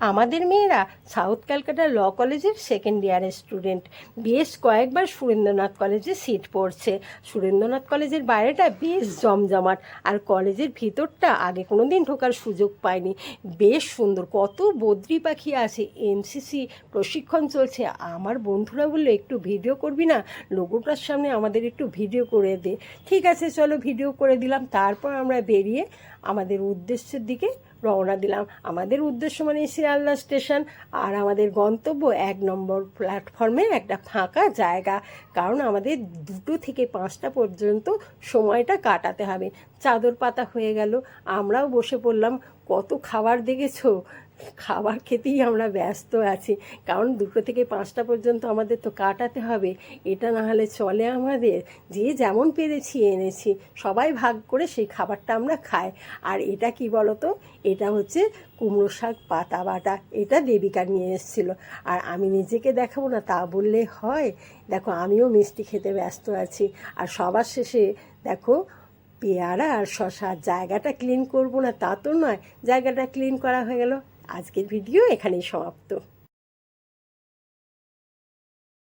আমাদের মেয়েরা সাউথ ক্যালকাটা ল কলেজের সেকেন্ড ইয়ারের স্টুডেন্ট। বেশ কয়েকবার সুরেন্দ্রনাথ কলেজে সিট পড়ছে। সুরেন্দ্রনাথ কলেজের বাইরেটা বেশ জমজমাট, আর কলেজের ভিতরটা আগে কোনো দিন ঢোকার সুযোগ পায়নি। বেশ সুন্দর, কত বদ্রি পাখি আছে, এনসিসি প্রশিক্ষণ চলছে। আমার বন্ধুরা বললো একটু ভিডিও করবি না, লোগোটার সামনে আমাদের একটু ভিডিও করে দে। ঠিক আছে, চলো ভিডিও করে দিলাম। তারপর আমরা বেরিয়ে আমাদের উদ্দেশ্যের দিকে রওনা দিলাম। আমাদের উদ্দেশ্য মানে শিয়ালদা স্টেশন, আর আমাদের গন্তব্য 1 নম্বর প্ল্যাটফর্মে একটা ফাঁকা জায়গা, কারণ আমাদের 2টো থেকে 5টা পর্যন্ত সময়টা কাটাতে হবে। চাদর পাতা হয়ে গেল, আমরাও বসে পড়লাম। কত খাবার দেখেছো, খাবার খেতেই আমরা ব্যস্ত আছি, কারণ 2টো থেকে 5টা পর্যন্ত আমাদের তো কাটাতে হবে। এটা না হলে চলে আমাদের। যে যেমন পেরেছি এনেছি, সবাই ভাগ করে সেই খাবারটা আমরা খাই। আর এটা কি বলো তো, এটা হচ্ছে কুমড়ো শাক পাতা বাটা। এটা দেবিকা নিয়ে এসেছিলো, আর আমি নিজেকে দেখাবো না তা বললে হয়। দেখো, আমিও মিষ্টি খেতে ব্যস্ত আছি। আর সবার শেষে দেখো পেয়ারা আর শশা। জায়গাটা ক্লিন করবো না তা তো নয়, জায়গাটা ক্লিন করা হয়ে গেল। আজকের ভিডিও এখানেই সমাপ্ত।